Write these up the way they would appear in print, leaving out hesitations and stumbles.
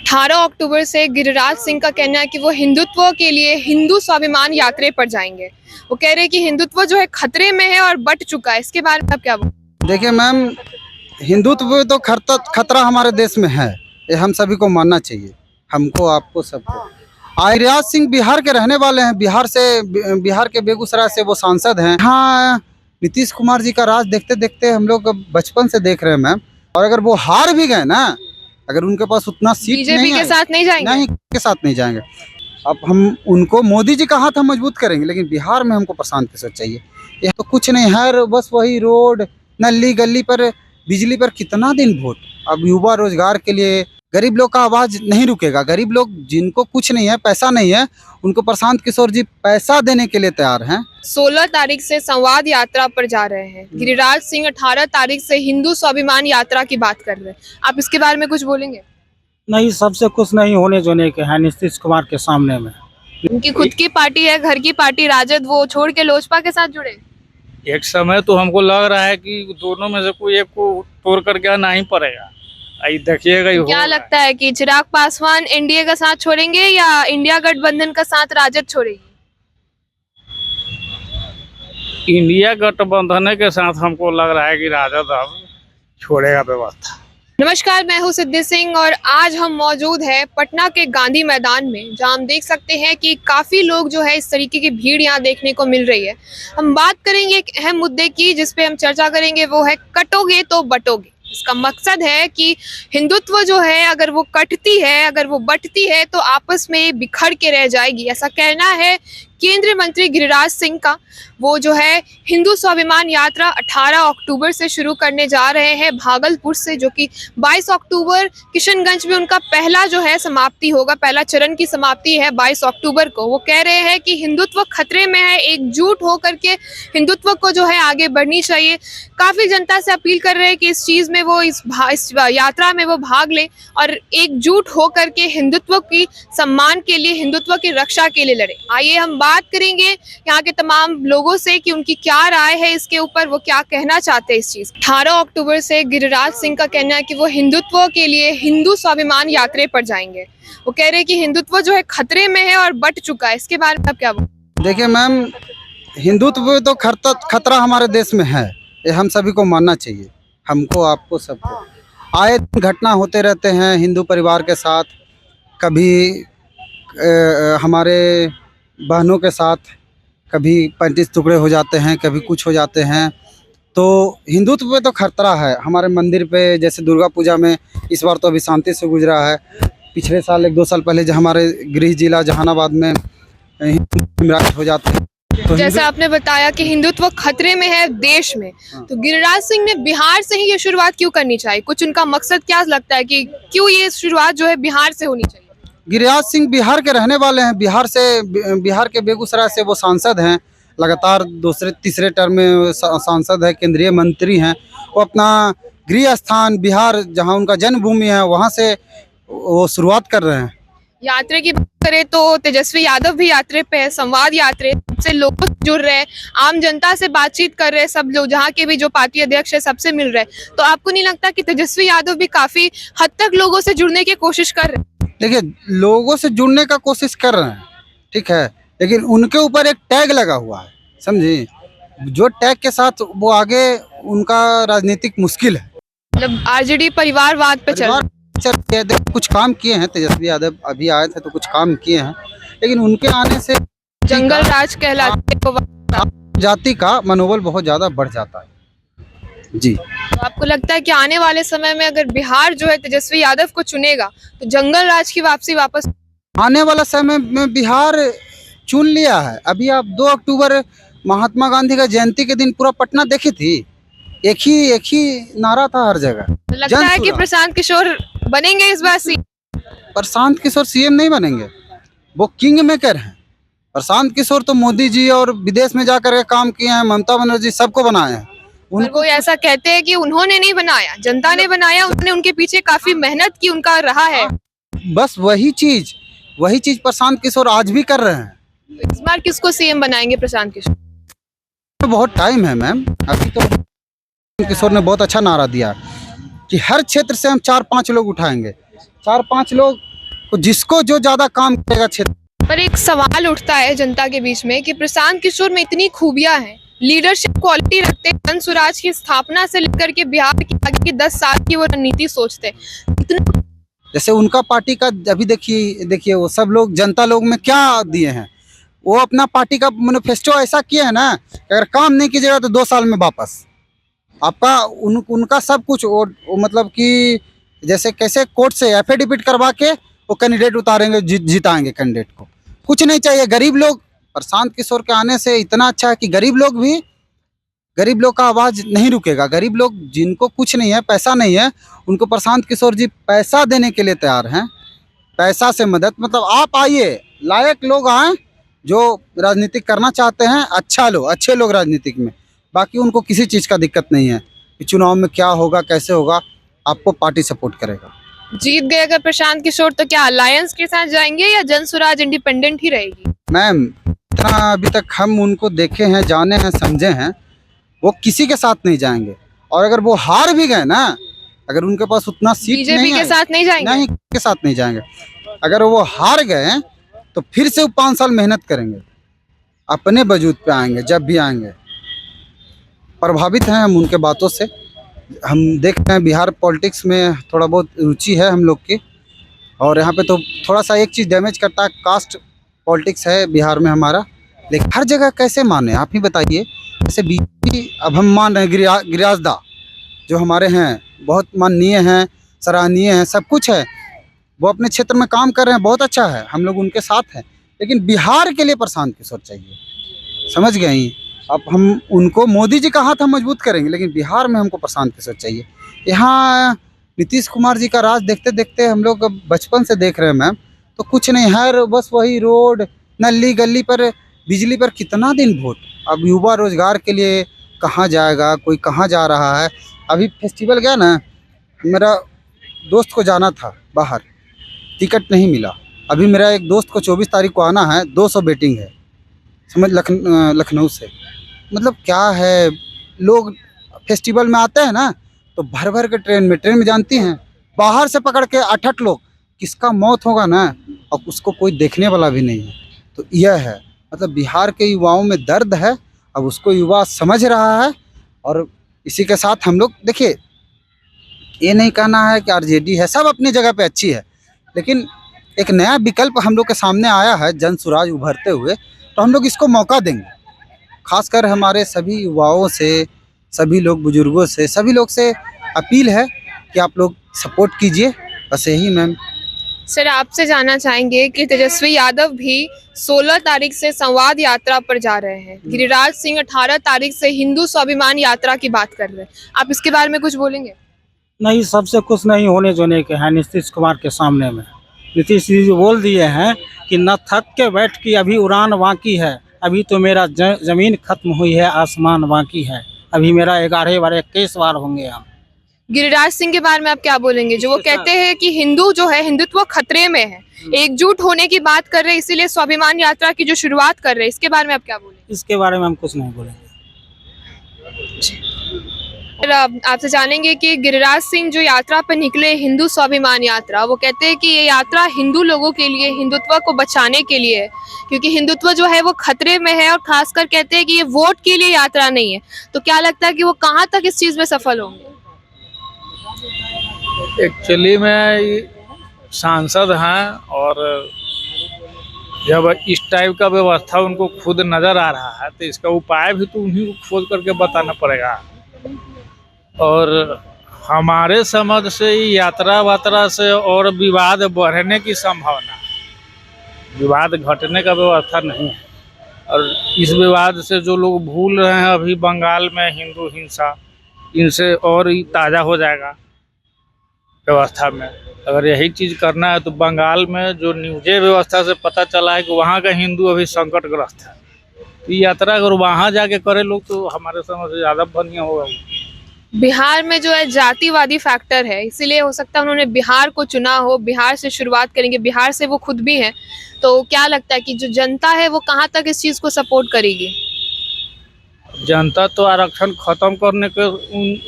18 अक्टूबर से गिरिराज सिंह का कहना है कि वो हिंदुत्व के लिए हिंदू स्वाभिमान यात्रा पर जाएंगे। वो कह रहे हैं कि हिंदुत्व जो है खतरे में है और बट चुका है। इसके बारे में आप क्या बोलेंगे? देखिए मैम, हिंदुत्व तो खतरा हमारे देश में है, ये हम सभी को मानना चाहिए, हमको, आपको, सबको। गिरिराज सिंह बिहार के रहने वाले हैं, बिहार के बेगूसराय से वो सांसद हैं। हाँ, नीतीश कुमार जी का राज देखते देखते हम लोग बचपन से देख रहे हैं मैम। और अगर वो हार भी गए ना, अगर उनके पास उतना सीट बीजेपी के साथ नहीं जाएंगे, नहीं के साथ नहीं जाएंगे। अब हम उनको, मोदी जी का हाथ हम मजबूत करेंगे, लेकिन बिहार में हमको प्रशांत किशोर चाहिए। ये तो कुछ नहीं है, बस वही रोड, नली गली पर, बिजली पर कितना दिन वोट। अब युवा रोजगार के लिए, गरीब लोग का आवाज नहीं रुकेगा। गरीब लोग जिनको कुछ नहीं है, पैसा नहीं है, उनको प्रशांत किशोर जी पैसा देने के लिए तैयार हैं। 16 तारीख से संवाद यात्रा पर जा रहे हैं गिरिराज सिंह। 18 तारीख से हिंदू स्वाभिमान यात्रा की बात कर रहे हैं। आप इसके बारे में कुछ बोलेंगे? नहीं, सबसे कुछ नहीं होने जोने के है नीतीश कुमार के सामने में। उनकी खुद की पार्टी है, घर की पार्टी राजद, वो छोड़ के लोजपा के साथ जुड़े। एक समय तो हमको लग रहा है कि दोनों में से कोई एक को तोड़ करके आना ही पड़ेगा। आई देखिएगा। क्या लगता है कि चिराग पासवान एनडीए का साथ छोड़ेंगे या इंडिया गठबंधन का साथ राजद छोड़ेगी? इंडिया गठबंधन के साथ हमको लग रहा है कि राजद अब छोड़ेगा व्यवस्था। नमस्कार, मैं हूं सिद्धि सिंह और आज हम मौजूद हैं पटना के गांधी मैदान में, जहां हम देख सकते हैं कि काफ़ी लोग जो है इस तरीके की भीड़ यहां देखने को मिल रही है। हम बात करेंगे एक अहम मुद्दे की, जिस पे हम चर्चा करेंगे, वो है कटोगे तो बटोगे। इसका मकसद है कि हिंदुत्व जो है, अगर वो कटती है, अगर वो बटती है, तो आपस में बिखर के रह जाएगी। ऐसा कहना है केंद्रीय मंत्री गिरिराज सिंह का। वो जो है हिंदू स्वाभिमान यात्रा 18 अक्टूबर से शुरू करने जा रहे हैं भागलपुर से, जो कि 22 अक्टूबर किशनगंज में उनका पहला जो है समाप्ति होगा, पहला चरण की समाप्ति है 22 अक्टूबर को। वो कह रहे हैं कि हिंदुत्व खतरे में है, एकजुट होकर के हिंदुत्व को जो है आगे बढ़नी चाहिए। काफ़ी जनता से अपील कर रहे हैं कि इस चीज़ में वो इस यात्रा में वो भाग लें और एकजुट होकर के हिंदुत्व की सम्मान के लिए, हिंदुत्व की रक्षा के लिए लड़े। आइए हम बात करेंगे यहाँ के तमाम लोगों से कि उनकी क्या राय है इसके ऊपर, वो क्या कहना चाहते हैं इस चीज़। 18 अक्टूबर से गिरिराज सिंह का कहना है कि वो हिंदुत्व के लिए हिंदू स्वाभिमान यात्रा पर जाएंगे। वो कह रहे हैं कि हिंदुत्व जो है खतरे में है और बट चुका है। इसके बारे में आप क्या बोलेंगे? देखिए मैम, हिंदुत्व तो खतरा हमारे देश में है, ये हम सभी को मानना चाहिए, हमको, आपको, सबको। आए दिन घटना होते रहते हैं हिंदू परिवार के साथ, कभी हमारे बहनों के साथ, कभी 35 टुकड़े हो जाते हैं, कभी कुछ हो जाते हैं। तो हिंदुत्व पे तो खतरा है। हमारे मंदिर पे जैसे दुर्गा पूजा में इस बार तो अभी शांति से गुजरा है। पिछले साल 1-2 साल पहले जो हमारे गृह जिला जहानाबाद में हिंदू हो जाते हैं। तो जैसे आपने बताया कि हिंदुत्व खतरे में है देश में, तो गिरिराज सिंह ने बिहार से ही ये शुरुआत क्यों करनी चाहिए? कुछ उनका मकसद क्या लगता है कि क्यों ये शुरुआत जो है बिहार से होनी चाहिए? गिरिराज सिंह बिहार के रहने वाले हैं, बिहार के बेगूसराय से वो सांसद हैं, लगातार तीसरे टर्म में सांसद है, केंद्रीय मंत्री हैं। वो अपना गृह स्थान बिहार, जहां उनका जन्मभूमि है, वहां से वो शुरुआत कर रहे हैं। यात्रा की बात करें तो तेजस्वी यादव भी यात्रा पे है, संवाद यात्रा से लोग जुड़ रहे हैं, आम जनता से बातचीत कर रहे हैं, सब लोग, जहाँ के भी जो पार्टी अध्यक्ष है, सबसे मिल रहे हैं। तो आपको नहीं लगता कि तेजस्वी यादव भी काफी हद तक लोगों से जुड़ने की कोशिश कर रहे हैं? देखिए, लोगों से जुड़ने का कोशिश कर रहे हैं, ठीक है, लेकिन उनके ऊपर एक टैग लगा हुआ है, समझे? जो टैग के साथ वो आगे, उनका राजनीतिक मुश्किल है। मतलब आरजेडी परिवारवाद पे चल कुछ काम किए हैं तेजस्वी यादव, अभी आए थे तो कुछ काम किए हैं, लेकिन उनके आने से जंगल राज कहलाते जाति का मनोबल बहुत ज्यादा बढ़ जाता है जी। तो आपको लगता है कि आने वाले समय में अगर बिहार जो है तेजस्वी यादव को चुनेगा तो जंगल राज की वापसी वापस? आने वाला समय में बिहार चुन लिया है। अभी आप 2 अक्टूबर महात्मा गांधी का जयंती के दिन पूरा पटना देखी थी, एक ही नारा था हर जगह। लगता है कि प्रशांत किशोर बनेंगे इस बार सीएम? प्रशांत किशोर सीएम नहीं बनेंगे, वो किंग मेकर हैं। प्रशांत किशोर तो मोदी जी और विदेश में जाकर के काम किए हैं, ममता बनर्जी सबको बनाए हैं। उनको ऐसा कहते हैं कि उन्होंने नहीं बनाया, जनता ने बनाया, उन्होंने उनके पीछे काफी मेहनत की, उनका रहा है। बस वही चीज प्रशांत किशोर आज भी कर रहे हैं। इस बार किसको सीएम बनाएंगे प्रशांत किशोर? बहुत टाइम है मैम, अभी तो किशोर ने बहुत अच्छा नारा दिया कि हर क्षेत्र से हम 4-5 लोग उठाएंगे। 4-5 लोग जिसको जो ज्यादा काम करेगा क्षेत्र। पर एक सवाल उठता है जनता के बीच में कि प्रशांत किशोर में इतनी खूबियां हैं, लीडरशिप क्वालिटी रखते हैं, जन स्वराज की स्थापना से लेकर के बिहार की आगे की 10 साल की वो रणनीति सोचते हैं, इतना जैसे उनका पार्टी का अभी देखिए वो सब लोग जनता लोग में क्या दिए हैं, वो अपना पार्टी का मैनिफेस्टो ऐसा किया है ना कि अगर काम नहीं कीजिएगा तो 2 साल में वापस आपका उनका सब कुछ वो मतलब कि जैसे कैसे कोर्ट से एफिडेविट करवा के वो कैंडिडेट उतारेंगे, जिताएंगे कैंडिडेट को। कुछ नहीं चाहिए, गरीब लोग प्रशांत किशोर के आने से इतना अच्छा है कि गरीब लोग का आवाज नहीं रुकेगा। गरीब लोग जिनको कुछ नहीं है, पैसा नहीं है, उनको प्रशांत किशोर जी पैसा देने के लिए तैयार हैं। पैसा से मदद, मतलब आप आइए, लायक लोग आए जो राजनीति करना चाहते हैं, अच्छे लोग राजनीतिक में, बाकी उनको किसी चीज़ का दिक्कत नहीं है कि चुनाव में क्या होगा कैसे होगा, आपको पार्टी सपोर्ट करेगा। जीत गए अगर प्रशांत किशोर तो क्या अलायंस के साथ जाएंगे या जन स्वराज इंडिपेंडेंट ही रहेगी? मैम, इतना अभी तक हम उनको देखे हैं, जाने हैं, समझे हैं, वो किसी के साथ नहीं जाएंगे। और अगर वो हार भी गए ना, अगर उनके पास उतना सीट बीजेपी के साथ नहीं जाएंगे? नहीं, के साथ नहीं जाएंगे। अगर वो हार गए तो फिर से 5 साल मेहनत करेंगे, अपने वजूद पे आएंगे। जब भी आएंगे प्रभावित हैं हम उनके बातों से। हम देख रहे हैं बिहार पॉलिटिक्स में थोड़ा बहुत रुचि है हम लोग की, और यहाँ पे तो थोड़ा सा एक चीज़ डैमेज करता है, कास्ट पॉलिटिक्स है बिहार में हमारा। लेकिन हर जगह कैसे माने, आप ही बताइए। जैसे बीजेपी अब हम मान रहे हैं, गिरिराज दा जो हमारे हैं, बहुत माननीय हैं, सराहनीय हैं, सब कुछ है, वो अपने क्षेत्र में काम कर रहे हैं, बहुत अच्छा है, हम लोग उनके साथ हैं। लेकिन बिहार के लिए प्रशांत किशोर चाहिए, समझ गए ही। अब हम उनको, मोदी जी का हाथ हम मजबूत करेंगे, लेकिन बिहार में हमको प्रशांत किशोर चाहिए। यहाँ नीतीश कुमार जी का राज देखते देखते हम लोग अब बचपन से देख रहे हैं मैम, तो कुछ नहीं, हर बस वही रोड, नली गली पर, बिजली पर कितना दिन वोट। अब युवा रोजगार के लिए कहाँ जाएगा, कोई कहाँ जा रहा है। अभी फेस्टिवल गया ना, मेरा दोस्त को जाना था बाहर, टिकट नहीं मिला। अभी मेरा एक दोस्त को 24 तारीख को आना है, 200 वेटिंग है, समझ, लखनऊ से। मतलब क्या है, लोग फेस्टिवल में आते हैं ना तो भर भर के ट्रेन में जानती हैं, बाहर से पकड़ के 8-8 लोग, किसका मौत होगा ना, और उसको कोई देखने वाला भी नहीं है। तो यह है, मतलब बिहार के युवाओं में दर्द है, अब उसको युवा समझ रहा है। और इसी के साथ हम लोग, देखिए, ये नहीं कहना है कि आरजेडी है, सब अपनी जगह पे अच्छी है, लेकिन एक नया विकल्प हम लोग के सामने आया है, जन स्वराज उभरते हुए, तो हम लोग इसको मौका देंगे। खासकर हमारे सभी युवाओं से, सभी लोग, बुजुर्गों से, सभी लोग से अपील है कि आप लोग सपोर्ट कीजिए, बस यही मैम। सर, आपसे जानना चाहेंगे कि तेजस्वी यादव भी 16 तारीख से संवाद यात्रा पर जा रहे हैं, गिरिराज सिंह 18 तारीख से हिंदू स्वाभिमान यात्रा की बात कर रहे हैं, आप इसके बारे में कुछ बोलेंगे? नहीं, सबसे कुछ नहीं होने जोने के हैं नीतीश कुमार के सामने में। नीतीश जी बोल दिए हैं कि न थक के बैठ की अभी उड़ान बाकी है, अभी तो मेरा जमीन खत्म हुई है, आसमान बाकी है, अभी मेरा 11-12-21 बार होंगे हम। गिरिराज सिंह के बारे में आप क्या बोलेंगे, जो वो कहते हैं कि हिंदू जो है, हिंदुत्व खतरे में है, एकजुट होने की बात कर रहे हैं, इसीलिए स्वाभिमान यात्रा की जो शुरुआत कर रहे हैं, इसके बारे में आप क्या बोलेंगे? इसके बारे में हम कुछ नहीं बोलेंगे। आपसे जानेंगे कि गिरिराज सिंह जो यात्रा पर निकले, हिंदू स्वाभिमान यात्रा, वो कहते हैं कि ये यात्रा हिंदू लोगों के लिए, हिंदुत्व को बचाने के लिए है, क्योंकि हिंदुत्व जो है वो खतरे में है, और खासकर कहते हैं कि ये वोट के लिए यात्रा नहीं है। तो क्या लगता है कि वो कहाँ तक इस चीज में सफल होंगे? एक्चुअली में सांसद हैं, और जब इस टाइप का व्यवस्था उनको खुद नज़र आ रहा है, तो इसका उपाय भी तो उन्हीं को खोज करके बताना पड़ेगा। और हमारे समझ से यात्रा वात्रा से और विवाद बढ़ने की संभावना, विवाद घटने का व्यवस्था नहीं है। और इस विवाद से जो लोग भूल रहे हैं अभी बंगाल में हिंदू हिंसा, इनसे और ही ताज़ा हो जाएगा व्यवस्था में। अगर यही चीज़ करना है तो बंगाल में जो न्यूज़े व्यवस्था से पता चला है कि वहाँ का हिंदू अभी संकटग्रस्त है, तो यात्रा अगर वहाँ जाके करे लोग तो हमारे समझ से ज़्यादा बढ़िया होगा। बिहार में जो है जातिवादी फैक्टर है, इसीलिए हो सकता है उन्होंने बिहार को चुना हो, बिहार से शुरुआत करेंगे, बिहार से वो खुद भी हैं। तो क्या लगता है कि जो जनता है वो कहाँ तक इस चीज़ को सपोर्ट करेगी? जनता तो आरक्षण खत्म करने के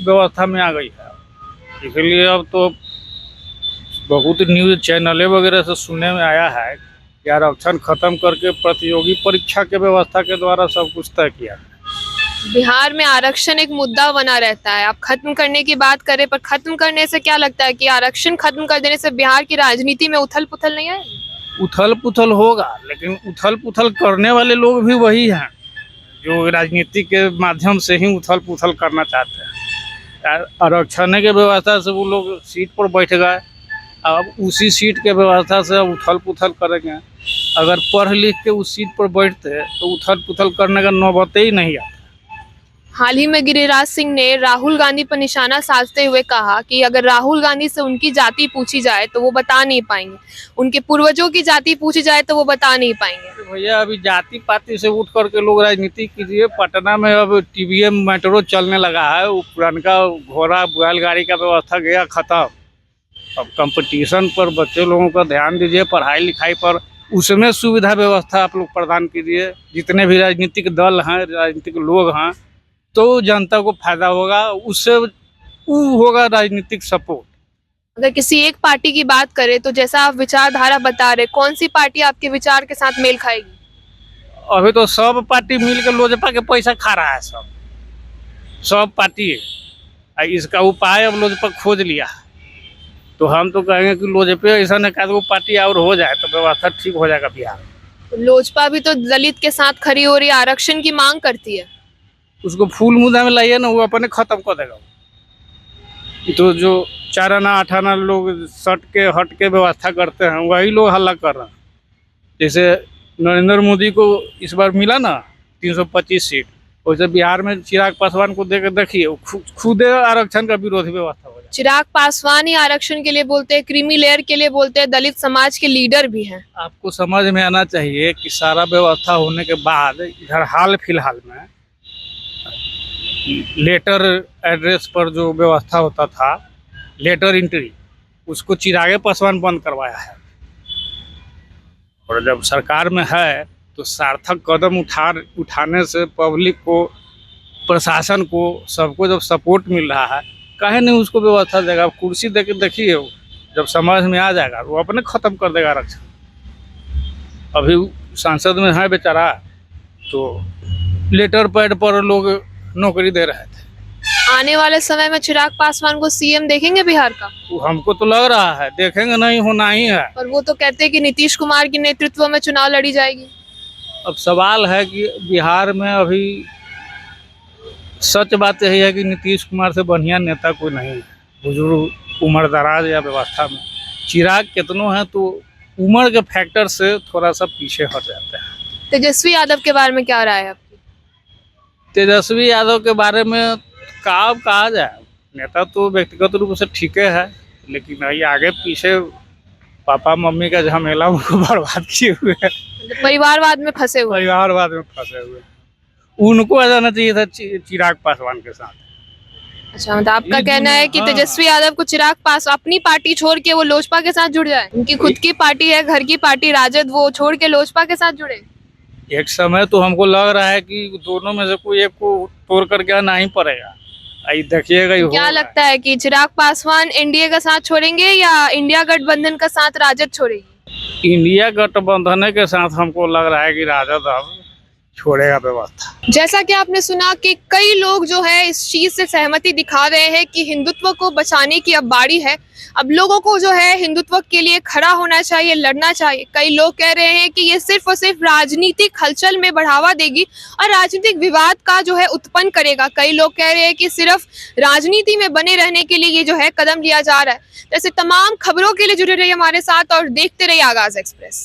व्यवस्था में आ गई है, इसलिए अब तो बहुत न्यूज़ चैनलें वगैरह से सुनने में आया है कि आरक्षण खत्म करके प्रतियोगी परीक्षा के व्यवस्था के द्वारा सब कुछ तय किया। बिहार में आरक्षण एक मुद्दा बना रहता है। आप खत्म करने की बात करें, पर खत्म करने से क्या लगता है कि आरक्षण खत्म कर देने से बिहार की राजनीति में उथल पुथल नहीं आएगी? उथल पुथल होगा, लेकिन उथल पुथल करने वाले लोग भी वही हैं जो राजनीति के माध्यम से ही उथल पुथल करना चाहते हैं। आरक्षण के व्यवस्था से वो लोग सीट पर बैठ गए, अब उसी सीट के व्यवस्था से उथल पुथल करेंगे। अगर पढ़ लिख के उस सीट पर बैठते तो उथल पुथल करने का नौबत ही नहीं आता। हाल ही में गिरिराज सिंह ने राहुल गांधी पर निशाना साधते हुए कहा कि अगर राहुल गांधी से उनकी जाति पूछी जाए तो वो बता नहीं पाएंगे, उनके पूर्वजों की जाति पूछी जाए तो वो बता नहीं पाएंगे। तो भैया अभी जाति पाति से उठ करके लोग राजनीति कीजिए। पटना में अब टीवीएम मेट्रो चलने लगा है, वो पुरानका घोड़ा बैलगाड़ी का व्यवस्था गया खत्म। अब कंपटीशन पर बच्चे लोगों का ध्यान दीजिए, पढ़ाई लिखाई पर, उसमें सुविधा व्यवस्था आप लोग प्रदान कीजिए। जितने भी राजनीतिक दल हैं, राजनीतिक लोग हैं, तो जनता को फायदा होगा, उससे वो होगा राजनीतिक सपोर्ट। अगर किसी एक पार्टी की बात करें तो जैसा आप विचारधारा बता रहे, कौन सी पार्टी आपके विचार के साथ मेल खाएगी? अभी तो सब पार्टी मिल के लोजपा के पैसा खा रहा है, सब पार्टी है। इसका उपाय अब लोजपा खोज लिया, तो हम तो कहेंगे कि लोजपा ऐसा नहीं वो पार्टी और हो जाए तो व्यवस्था ठीक हो जाएगा बिहार। लोजपा भी तो दलित के साथ खड़ी हो रही है, आरक्षण की मांग करती है। उसको फूल मुद्दा में लाइए ना, वो अपने खत्म कर देगा। तो जो 4 आना 8 आना लोग सट के हट के व्यवस्था करते हैं, वही लोग हल्ला कर रहे हैं। जैसे नरेंद्र मोदी को इस बार मिला ना 325 सीट, वैसे बिहार में चिराग पासवान को देखिए, खुद आरक्षण का विरोधी व्यवस्था हो जाए। चिराग पासवान ही आरक्षण के लिए बोलते हैं, क्रीमी लेयर के लिए बोलते हैं, दलित समाज के लीडर भी हैं। आपको समझ में आना चाहिए कि सारा व्यवस्था होने के बाद इधर हाल फिलहाल में लेटर एड्रेस पर जो व्यवस्था होता था, लेटर एंट्री, उसको चिरागे पासवान बंद करवाया है। और जब सरकार में है तो सार्थक कदम उठाने से पब्लिक को, प्रशासन को, सबको जब सपोर्ट मिल रहा है, काहे नहीं उसको व्यवस्था देगा। कुर्सी दे के देखिए, जब समझ में आ जाएगा वो अपने खत्म कर देगा आरक्षण। अभी सांसद में है बेचारा, तो लेटर पैड पर लोग नौकरी दे रहे थे। आने वाले समय में चिराग पासवान को सीएम देखेंगे बिहार का? हमको तो लग रहा है देखेंगे, नहीं होना ही है। और वो तो कहते हैं कि नीतीश कुमार के नेतृत्व में चुनाव लड़ी जाएगी। अब सवाल है कि बिहार में अभी सच बात यही है कि नीतीश कुमार से बढ़िया नेता कोई नहीं है। बुजुर्ग, उम्र दराज या व्यवस्था में चिराग कितनों हैं तो उम्र के फैक्टर से थोड़ा सा पीछे हट जाते हैं। तेजस्वी यादव के बारे में क्या राय है आपकी? तेजस्वी यादव के बारे में कहा जाए, नेता तो व्यक्तिगत रूप से ठीक है, लेकिन ये आगे पीछे पापा मम्मी का झमेला उनको बर्बाद किए हुए हैं, परिवारवाद में फंसे हुए। परिवारवाद में फंसे हुए। उनको आ जाना चाहिए था चिराग पासवान के साथ। अच्छा, मतलब आपका कहना है कि तेजस्वी यादव को चिराग पास अपनी पार्टी छोड़ के वो लोजपा के साथ जुड़ जाए? उनकी खुद की पार्टी है, घर की पार्टी राजद, वो छोड़ के लोजपा के साथ जुड़े? एक समय तो हमको लग रहा है कि दोनों में से कोई एक को तोड़ करके आना ही पड़ेगा। देखिएगा क्या लगता है कि चिराग पासवान एनडीए का साथ छोड़ेंगे या इंडिया गठबंधन का साथ राजद छोड़ेगी? इंडिया गठबंधन के साथ हमको लग रहा है कि राजद अब छोड़ेगा व्यवस्था। जैसा कि आपने सुना कि कई लोग जो है इस चीज से सहमति दिखा रहे हैं कि हिंदुत्व को बचाने की अब बारी है। अब लोगों को जो है हिंदुत्व के लिए खड़ा होना चाहिए, लड़ना चाहिए। कई लोग कह रहे हैं कि ये सिर्फ और सिर्फ राजनीतिक हलचल में बढ़ावा देगी और राजनीतिक विवाद का जो है उत्पन्न करेगा। कई लोग कह रहे हैं कि सिर्फ राजनीति में बने रहने के लिए ये जो है कदम लिया जा रहा है। जैसे तमाम खबरों के लिए जुड़े रहिए हमारे साथ और देखते रहिए आगाज एक्सप्रेस।